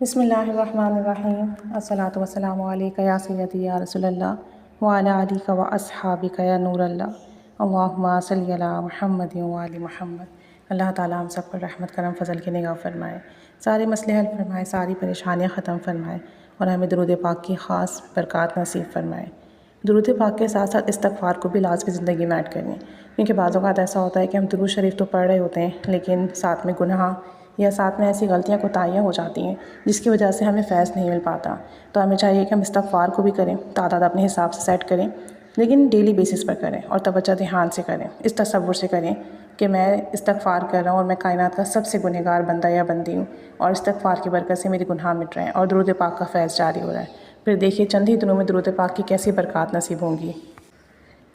बिस्मिल्लाहिर्रहमानिर्रहीम अस्सलातु वस्सलामु अलैका या सय्यदी या रसूलल्लाह व अला आलिका व अस्हाबिका या नूरल्लाह अल्लाहुम्मा सल्लि अला मुहम्मद व आलि मुहम्मद। अल्लाह ताला हम सब पर रहमत करम फ़ज़ल की निगाह फरमाए, सारे मसले हल फरमाए, सारी परेशानियाँ ख़त्म फरमाए और हमें दुरूद पाक की ख़ास बरक़ात नसीब फरमाए। दुरूद पाक के साथ साथ इस्तग़फ़ार को भी लाज़मी ज़िंदगी में ऐड करें, क्योंकि बाज़ औक़ात ऐसा होता है कि हम दुरूद शरीफ तो पढ़ रहे होते हैं लेकिन साथ में गुनाह या साथ में ऐसी गलतियाँ कोताहियाँ हो जाती हैं जिसकी वजह से हमें फैज़ नहीं मिल पाता। तो हमें चाहिए कि हम इस्तग़फ़ार को भी करें, तादाद अपने हिसाब से सेट करें, लेकिन डेली बेसिस पर करें और तवज्जो ध्यान से करें, इस तसव्वुर से करें कि मैं इस्तग़फ़ार कर रहा हूँ और मैं कायनात का सबसे गुनहगार बंदा या बंदी हूँ और इस्तग़फ़ार की बरकत से मेरे गुनाह मिट रहे हैं और दुरूद पाक का फैज़ जारी हो रहा है। फिर देखिए चंद ही दिनों में दुरूद पाक की कैसी बरकत नसीब होंगी।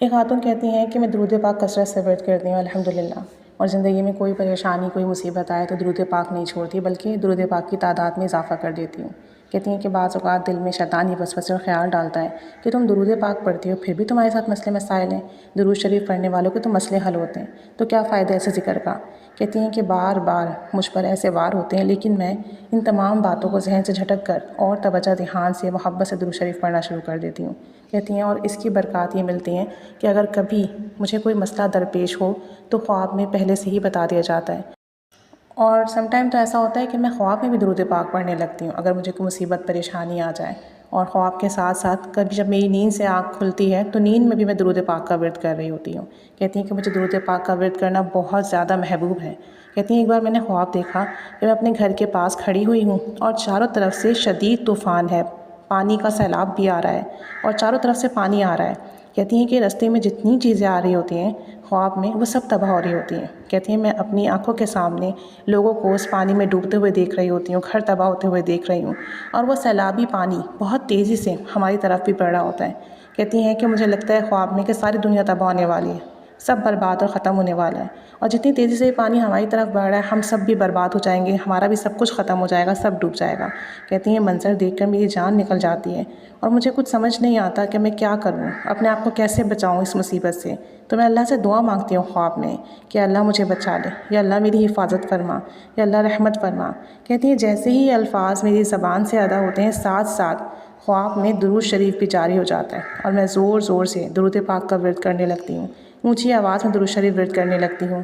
एक खातून कहती हैं कि मैं दुरूद पाक कसरत से वर्द करती हूँ अल्हम्दुलिल्लाह, और ज़िंदगी में कोई परेशानी कोई मुसीबत आए तो दुरूद पाक नहीं छोड़ती बल्कि दुरूद पाक की तादाद में इजाफ़ा कर देती हूँ। कहती हैं कि बाज़ औक़ात दिल में शैतानी वसवसे और ख़्याल डालता है कि तुम दुरूद पाक पढ़ती हो फिर भी तुम्हारे साथ मसले मसाइल हैं, दुरूद शरीफ पढ़ने वालों के तो मसले हल होते हैं, तो क्या फ़ायदा ऐसे ज़िक्र का। कहती हैं कि बार बार मुझ पर ऐसे वार होते हैं लेकिन मैं इन तमाम बातों को जहन से झटक कर और तवज्जो ध्यान से मोहब्बत से दुरूद शरीफ पढ़ना शुरू कर देती हूँ। कहती हैं और इसकी बरक़ात ये मिलती हैं कि अगर कभी मुझे कोई मसला दरपेश हो तो ख्वाब में पहले से ही बता दिया जाता है। और समटाइम तो ऐसा होता है कि मैं ख्वाब में भी दुरूद पाक पढ़ने लगती हूँ अगर मुझे कोई मुसीबत परेशानी आ जाए, और ख्वाब के साथ साथ कभी जब मेरी नींद से आँख खुलती है तो नींद में भी मैं दुरूद पाक का विर्द कर रही होती हूँ। कहती हैं कि मुझे दुरूद पाक का विर्द करना बहुत ज़्यादा महबूब है। कहती हैं एक बार मैंने ख्वाब देखा कि मैं अपने घर के पास खड़ी हुई हूँ और चारों तरफ से शदीद तूफ़ान है, पानी का सैलाब भी आ रहा है और चारों तरफ से पानी आ रहा है। कहती हैं कि रास्ते में जितनी चीज़ें आ रही होती हैं ख्वाब में वो सब तबाह हो रही होती हैं। कहती हैं मैं अपनी आंखों के सामने लोगों को उस पानी में डूबते हुए देख रही होती हूँ, घर तबाह होते हुए देख रही हूँ और वो सैलाबी पानी बहुत तेज़ी से हमारी तरफ भी बढ़ रहा होता है। कहती हैं कि मुझे लगता है ख्वाब में कि सारी दुनिया तबाह होने वाली है, सब बर्बाद और ख़त्म होने वाला है और जितनी तेज़ी से पानी हमारी तरफ बढ़ रहा है हम सब भी बर्बाद हो जाएंगे, हमारा भी सब कुछ ख़त्म हो जाएगा, सब डूब जाएगा। कहती हैं मंज़र देखकर मेरी जान निकल जाती है और मुझे कुछ समझ नहीं आता कि मैं क्या करूं, अपने आप को कैसे बचाऊं इस मुसीबत से। तो मैं अल्लाह से दुआ मांगती हूँ ख्वाब में कि अल्लाह मुझे बचा ले, या अल्लाह मेरी हिफाजत फरमा, या अल्लाह रहमत फरमा। कहती हैं जैसे ही अल्फाज मेरी ज़बान से अदा होते हैं साथ साथ ख्वाब में दुरूद शरीफ भी जारी हो जाता है और मैं ज़ोर ज़ोर से दुरूद पाक का विर्द करने लगती हूँ, ऊंची आवाज़ में दुरूद शरीफ विर्द करने लगती हूँ।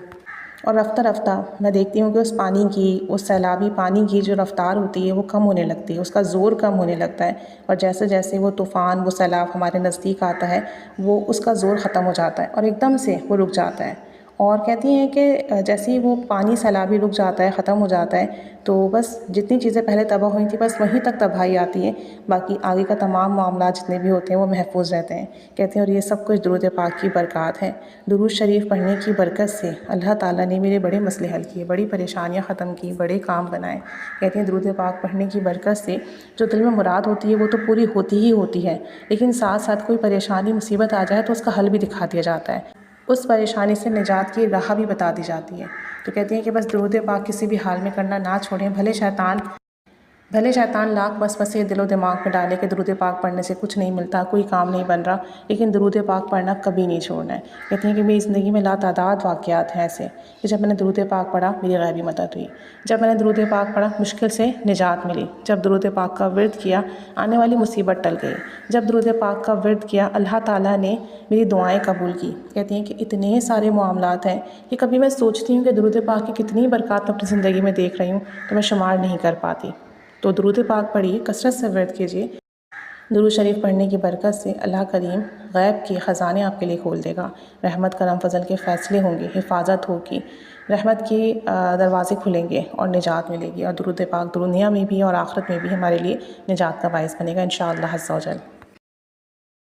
और रफ्ता रफ्ता मैं देखती हूँ कि उस पानी की, उस सैलाबी पानी की जो रफ़्तार होती है वो कम होने लगती है, उसका ज़ोर कम होने लगता है और जैसे जैसे वो तूफ़ान, वो सैलाब हमारे नज़दीक आता है वो उसका ज़ोर ख़त्म हो जाता है और एकदम से वो रुक जाता है। और कहती हैं कि जैसे ही वो पानी सैलाबी रुक जाता है, ख़त्म हो जाता है, तो बस जितनी चीज़ें पहले तबाह हुई थी बस वहीं तक तबाही आती है, बाकी आगे का तमाम मामला जितने भी होते हैं वो महफूज रहते हैं। कहते हैं और ये सब कुछ दुरूद पाक की बरकत है। दुरूद शरीफ पढ़ने की बरकत से अल्लाह ताला ने मेरे बड़े मसले हल किए, बड़ी परेशानियाँ ख़त्म की, बड़े काम बनाए। कहते हैं दुरूद पाक पढ़ने की बरकत से जो दिल में मुराद होती है वो तो पूरी होती ही होती है, लेकिन साथ साथ कोई परेशानी मुसीबत आ जाए तो उसका हल भी दिखा दिया जाता है, उस परेशानी से निजात की राह भी बता दी जाती है। तो कहती हैं कि बस दुरूद पाक किसी भी हाल में करना ना छोड़ें, भले शैतान लाख वसवसे दिलो दिमाग में डाले कि दुरूद पाक पढ़ने से कुछ नहीं मिलता, कोई काम नहीं बन रहा, लेकिन दुरूद पाक पढ़ना कभी नहीं छोड़ना है। कहती हैं कि मेरी ज़िंदगी में लातादाद वाक़यात हैं ऐसे कि जब मैंने दुरूद पाक पढ़ा मेरी गैबी मदद हुई, जब मैंने दुरूद पाक पढ़ा मुश्किल से निजात मिली, जब दुरूद पाक का विर्द किया आने वाली मुसीबत टल गई, जब दुरूद पाक का विर्द किया अल्लाह ताला ने मेरी दुआएँ कबूल की। कहती हैं कि इतने सारे मामलात हैं कि कभी मैं सोचती हूँ कि दुरूद पाक की कितनी बरकत अपनी ज़िंदगी में देख रही हूँ तो मैं शुमार नहीं कर पाती। तो दुरूद पाक पढ़िए, कसरत से वर्द कीजिए। दुरूद शरीफ पढ़ने की बरकत से अल्लाह करीम गैब के ख़जाने आपके लिए खोल देगा, रहमत करम फ़ज़ल के फ़ैसले होंगे, हिफाजत होगी, रहमत के दरवाज़े खुलेंगे और निजात मिलेगी और दुरूद पाक दुनिया में भी और आखिरत में भी हमारे लिए निजात का बाइस बनेगा इंशाअल्लाह अज़्ज़ा व जल।